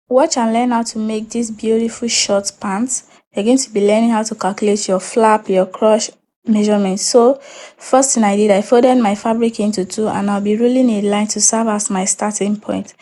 Watch and learn how to make this beautiful short pants. You're going to be learning how to calculate your flap, your croch measurement. So first thing I did, I folded my fabric into two and I'll be rolling a line to serve as my starting point.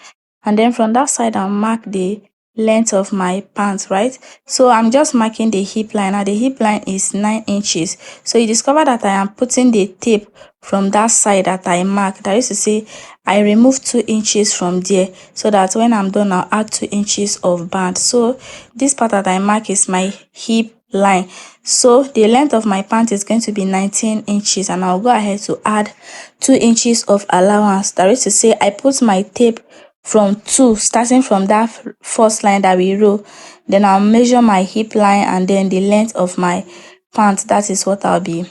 And then from that side, I'll mark the length of my pants, right? So I'm just marking the hip line. Now the hip line is 9 inches. So you discover that I am putting the tape from that side that I marked. That is to say, I remove 2 inches from there so that when I'm done, I'll add 2 inches of band. So this part that I mark is my hip line. So the length of my pant is going to be 19 inches and I'll go ahead to add 2 inches of allowance. That is to say, I put my tape from 2, starting from that first line that we row. Then I'll measure my hip line and then the length of my pant. That is what I'll be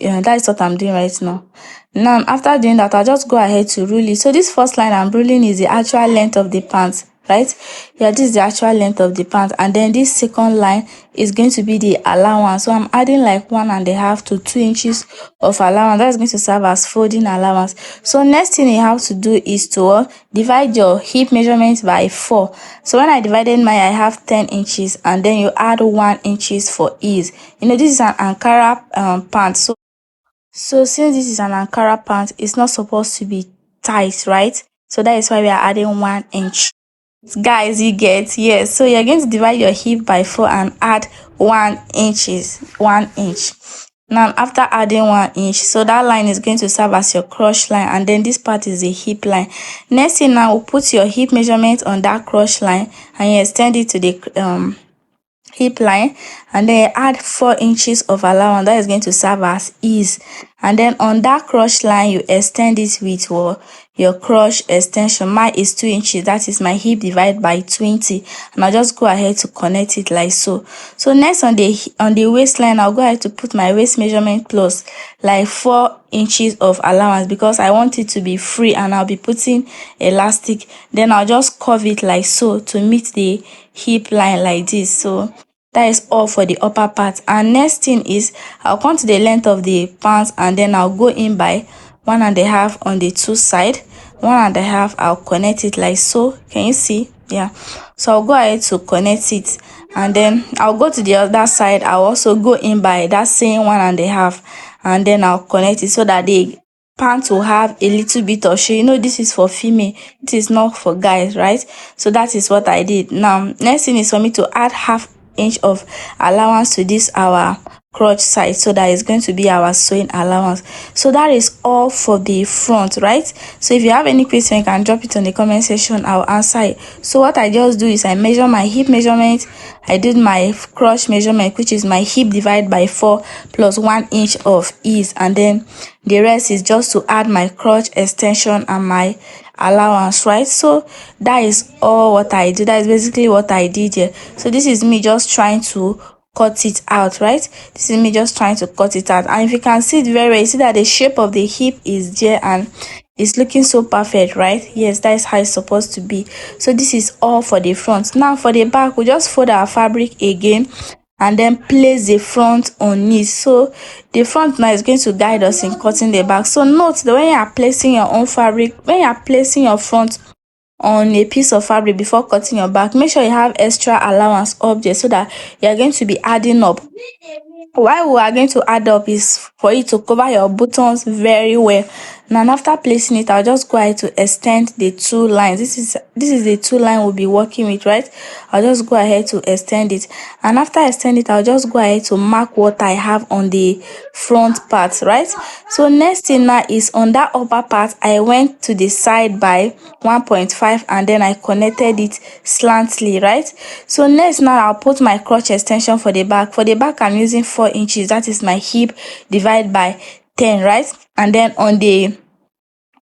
that is what I'm doing right now. Now after doing that, I'll just go ahead to rule it. So this first line I'm ruling is the actual length of the pant, right? Yeah, this is the actual length of the pant, and then this second line is going to be the allowance. So I'm adding like 1.5 to 2 inches of allowance. That's going to serve as folding allowance. So next thing you have to do is to divide your hip measurement by 4. So when I divided mine, I have 10 inches, and then you add 1 inches for ease. This is an Ankara pant. So since this is an Ankara pant, it's not supposed to be tight, right? So that is why we are adding 1 inch. Guys, you get, yes. So you're going to divide your hip by 4 and add 1 inch. Now after adding 1 inch, so that line is going to serve as your croch line, and then this part is the hip line. Next thing, now we'll put your hip measurement on that croch line and you extend it to the hip line, and then add 4 inches of allowance. That is going to serve as ease. And then on that croch line, you extend it with your croch extension. Mine is 2 inches. That is my hip divided by 20, and I'll just go ahead to connect it like so. So next, on the waistline, I'll go ahead to put my waist measurement plus like 4 inches of allowance because I want it to be free, and I'll be putting elastic. Then I'll just curve it like so to meet the hip line like this. So that is all for the upper part. And next thing is, I'll come to the length of the pants and then I'll go in by 1.5 on the two side. 1.5, I'll connect it like so. Can you see? Yeah. So I'll go ahead to connect it, and then I'll go to the other side. I'll also go in by that same 1.5, and then I'll connect it so that the pants will have a little bit of shade. This is for female, it is not for guys, right? So that is what I did. Now next thing is for me to add half inch of allowance to this our crotch side, so that is going to be our sewing allowance. So that is all for the front, right? So if you have any question, you can drop it on the comment section. I'll answer it. So what I just do is I measure my hip measurement, I did my crotch measurement, which is my hip divided by 4 plus 1 inch of ease, and then the rest is just to add my crotch extension and my allowance, right? So that is all what I do. That is basically what I did here. So this is me just trying to cut it out, right? This is me just trying to cut it out, and if you can see it very well, you see that the shape of the hip is there and it's looking so perfect, right? Yes, that is how it's supposed to be. So this is all for the front. Now for the back, we just fold our fabric again and then place the front on it. So the front now is going to guide us in cutting the back. So note that when you are placing your own fabric, when you are placing your front on a piece of fabric before cutting your back, make sure you have extra allowance up there so that you are going to be adding up. Why we are going to add up is for you to cover your buttons very well. Now after placing it, I'll just go ahead to extend the two lines. This is the two line we'll be working with, right? I'll just go ahead to extend it, and after extend it, I'll just go ahead to mark what I have on the front part, right? So next thing now is on that upper part, I went to the side by 1.5 and then I connected it slantly, right? So next now I'll put my crotch extension for the back. For the back, I'm using 4 inches. That is my hip divided by 10, right? And then on the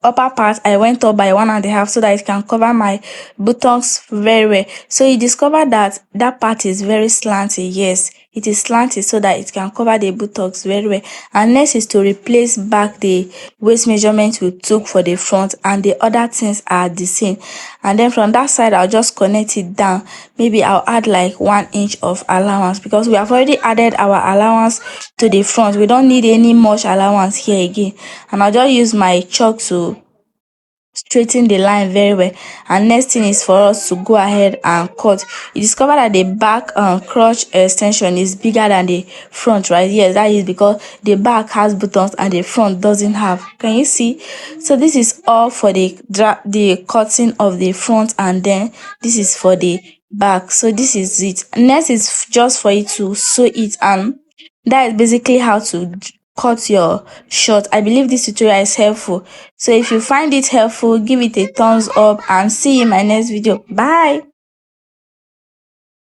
upper part, I went up by 1.5 so that it can cover my buttocks very well. So you discover that that part is very slanty. Yes, it is slanty so that it can cover the buttocks very well. And next is to replace back the waist measurement we took for the front, and the other things are the same. And then from that side, I'll just connect it down. Maybe I'll add like 1 inch of allowance because we have already added our allowance to the front. We don't need any much allowance here again. And I'll just use my chalk to straighten the line very well. And next thing is for us to go ahead and cut. You discover that the back crotch extension is bigger than the front, right? Yes, that is because the back has buttons and the front doesn't have. Can you see? So this is all for the cutting of the front, and then this is for the back. So this is it. Next is just for you to sew it, and that is basically how to cut your short. I believe this tutorial is helpful. So if you find it helpful, give it a thumbs up and see you in my next video. Bye.